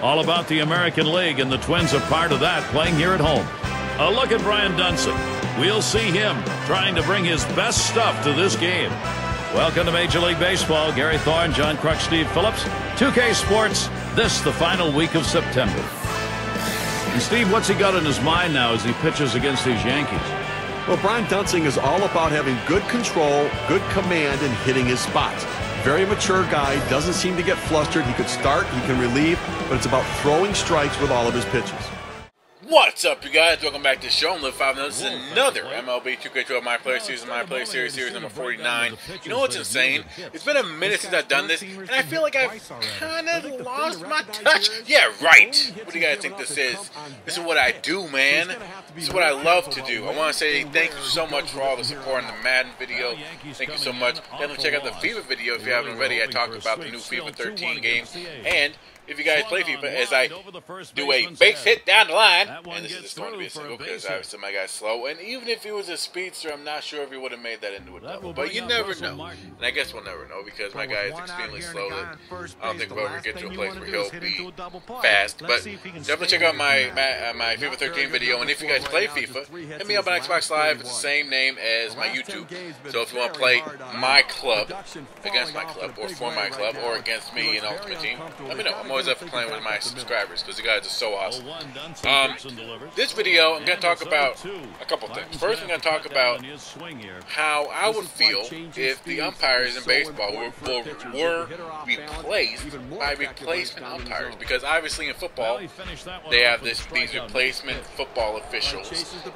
all about the American League, and the Twins are part of that, playing here at home. A look at Brian Dunsing. We'll see him trying to bring his best stuff to this game. Welcome to Major League Baseball. Gary Thorne, John Kruk, Steve Phillips. 2K Sports, this the final week of September. And Steve, what's he got in his mind now as he pitches against these Yankees? Well, Brian Dunsing is all about having good control, good command, and hitting his spots. Very mature guy, doesn't seem to get flustered. He could start, he can relieve, but it's about throwing strikes with all of his pitches. What's up, you guys? Welcome back to the show. I'm Live 5 Minutes. This is another MLB 2K12 My Player Series, series number 49. You know what's insane? It's been a minute since I've done this, and I feel like I've kind of lost my touch. Yeah, right. What do you guys think this is? This is what I do, man. This is what I love to do. I want to say thank you so much for all the support in the Madden video. Thank you so much. Definitely check out the FIFA video if you haven't already. I talked about the new FIFA 13 game, and if you guys play FIFA, as I do a base hit down the line, and this is just going to be a single because obviously my guy's slow, and even if he was a speedster, I'm not sure if he would have made that into a double, but you never know, and I guess we'll never know because my guy is extremely slow that I don't think we'll ever get to a place where he'll be fast, but definitely check out my FIFA 13 video, and if you guys play FIFA, hit me up on Xbox Live. It's the same name as my YouTube, so if you want to play my club, against my club, or for my club, or against me in Ultimate Team, let me know. I'm always up for playing with my subscribers because you guys are so awesome. This video, I'm going to talk about a couple things. First, I'm going to talk about how I would feel if the umpires in baseball were replaced by replacement umpires, because obviously in football they have these replacement football officials,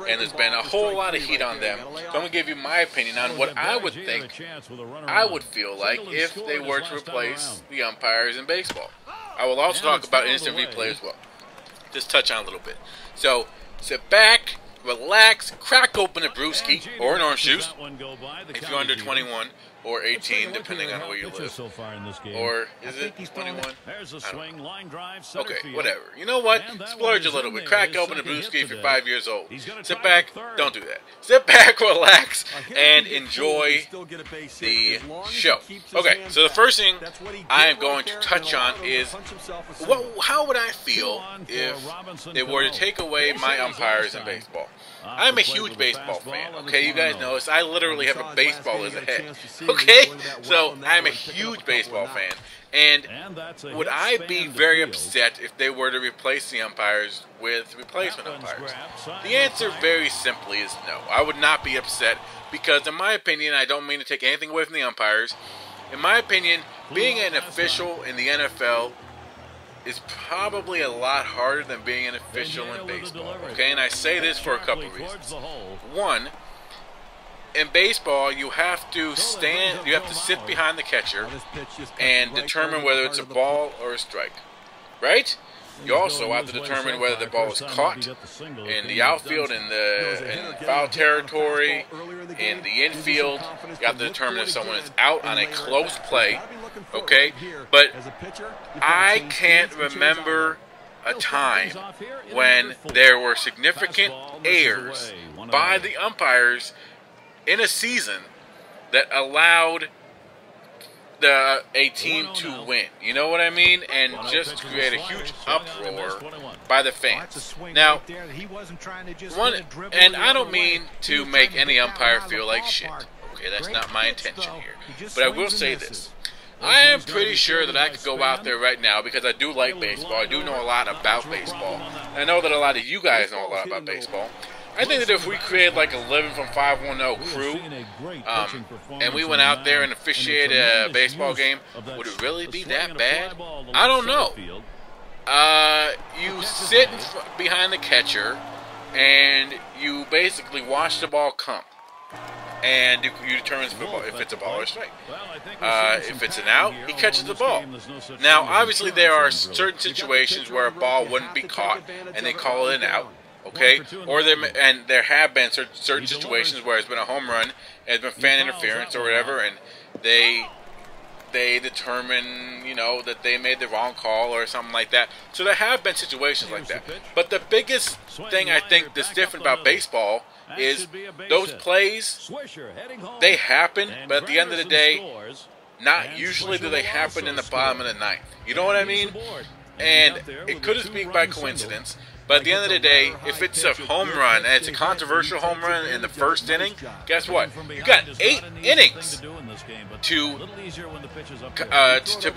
and there's been a whole lot of heat on them. So I'm going to give you my opinion on what I would think I would feel like if they were to replace the umpires in baseball. I will also talk about instant replay as well. Just touch on a little bit. So, sit back, relax, crack open a brewski or an orange juice if you're under 21 or 18, depending on where you live. Or is it 21? Okay, whatever. You know what? Splurge a little bit. Crack open a brewski if you're 5 years old. Sit back. Don't do that. Sit back, relax, and enjoy the show. Okay, so the first thing I am going to touch on is how would I feel if they were to take away my umpires in baseball? I'm a huge baseball fan, okay? You guys know this. I literally have a baseball as a head, okay? So I'm a huge baseball fan. And would I be very upset if they were to replace the umpires with replacement umpires? The answer very simply is no. I would not be upset because, in my opinion, I don't mean to take anything away from the umpires. In my opinion, being an official in the NFL is probably a lot harder than being an official in baseball, okay? And I say this for a couple of reasons. One, in baseball, you have to sit behind the catcher and determine whether it's a ball or a strike, right? You also have to determine whether the ball is caught in the outfield, in foul territory, in the infield. You have to determine if someone is out on a close play, okay? But I can't remember a time when there were significant errors by the umpires in a season that allowed a team to win. You know what I mean? And just create a huge uproar by the fans. Now, and I don't mean to make any umpire feel like shit. Okay, that's not my intention here. But I will say this. I am pretty sure that I could go out there right now because I do like baseball. I do know a lot about baseball. And I know that a lot of you guys know a lot about baseball. I think that if we created like a Living from 510 crew, and we went out there and officiated a baseball game, would it really be that bad? I don't know. You sit behind the catcher, and you basically watch the ball come. And you determine if it's a ball or a strike. If it's an out, he catches the ball. Now, obviously, there are certain situations where a ball wouldn't be caught, and they call it an out. Okay, there have been certain situations where it's been a home run, and it's been fan interference or whatever, and they determine, you know, that they made the wrong call or something like that. So there have been situations like that. But the biggest thing I think that's different about baseball is those plays, they happen, but at the end of the day, not usually do they happen in the bottom of the ninth. You know what I mean? And it could just be by coincidence, but at the end of the day, if it's a home run, and it's a controversial home run in the first inning, guess what? You got 8 innings to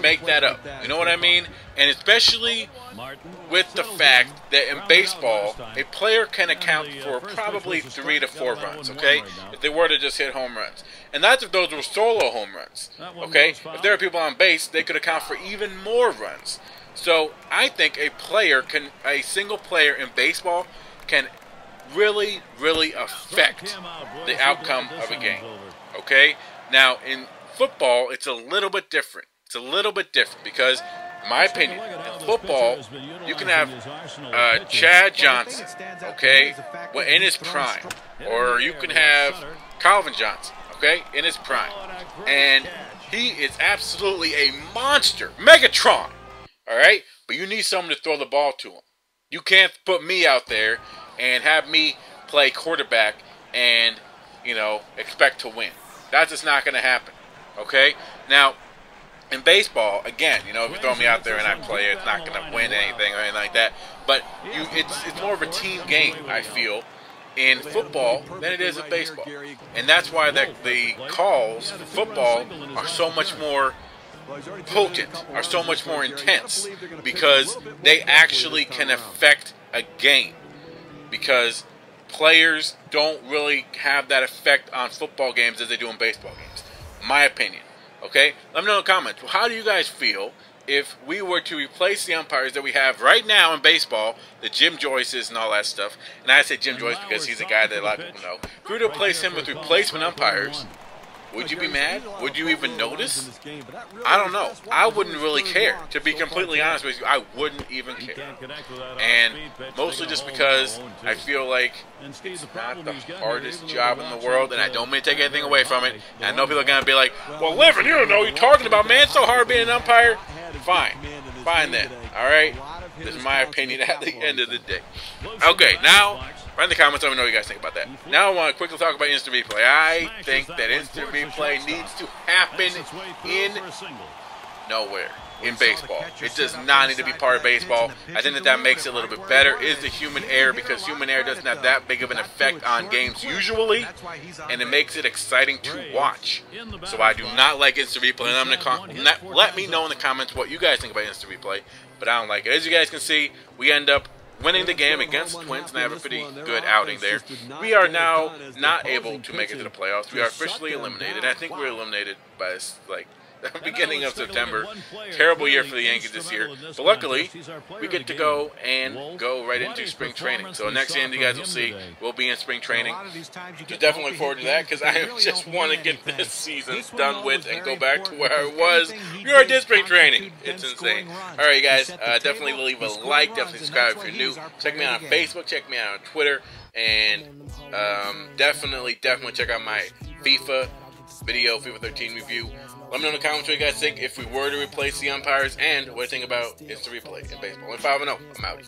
make that up. You know what I mean? And especially with the fact that in baseball, a player can account for probably 3 to 4 runs, okay? If they were to just hit home runs. And that's if those were solo home runs, okay? If there are people on base, they could account for even more runs. So I think a single player in baseball can really, really affect the outcome of a game. Okay? Now, in football, it's a little bit different. It's a little bit different because, in my opinion, in football, you can have Chad Johnson, okay, in his prime. Or you can have Calvin Johnson, okay, in his prime. And he is absolutely a monster. Megatron. All right, but you need someone to throw the ball to him. You can't put me out there and have me play quarterback and, expect to win. That's just not going to happen. Okay? Now, in baseball, again, if you throw me out there and I play, it's not going to win anything or anything like that. But it's more of a team game, I feel, in football than it is in baseball. And that's why the calls for football are so much more potent, are so much more intense, because they actually can affect a game, because players don't really have that effect on football games as they do in baseball games, my opinion. Okay, let me know in the comments, how do you guys feel if we were to replace the umpires that we have right now in baseball, the Jim Joyces and all that stuff? And I say Jim Joyce because he's a guy that a lot of people know. If we were to replace him with replacement umpires, would you be mad? Would you even notice? I don't know. I wouldn't really care. To be completely honest with you, I wouldn't even care. And mostly just because I feel like it's not the hardest job in the world, and I don't mean to take anything away from it. And I know people are going to be like, well, Livin, you don't know what you're talking about, man. It's so hard being an umpire. Fine. Fine then. All right? This is my opinion at the end of the day. Okay, now, write in the comments, let me know what you guys think about that. Now I want to quickly talk about instant replay. I think that instant replay needs to happen in nowhere in baseball. It does not need to be part of baseball. I think that makes it a little bit better is the human error, because human error doesn't have that big of an effect on games usually, and it makes it exciting to watch. So I do not like instant replay, and I'm gonna let me know in the comments what you guys think about instant replay, but I don't like it. As you guys can see, we end up winning the game against the Twins, and I have a pretty good outing there. We are now not able to make it to the playoffs. We are officially eliminated. I think we were eliminated by the beginning of September. Terrible year for the Yankees this year. But luckily, we get to go right into spring training. So next game you guys will see, we'll be in spring training. So definitely look forward to that, because I just want to get this season done with and go back to where I was. We already did spring training. It's insane. All right, guys. Definitely leave a like. Definitely subscribe if you're new. Check me out on Facebook. Check me out on Twitter. And definitely check out my FIFA video, FIFA 13 review. Let me know in the comments what you guys think if we were to replace the umpires, and what you think about instant replay in baseball. 5-0. I'm out.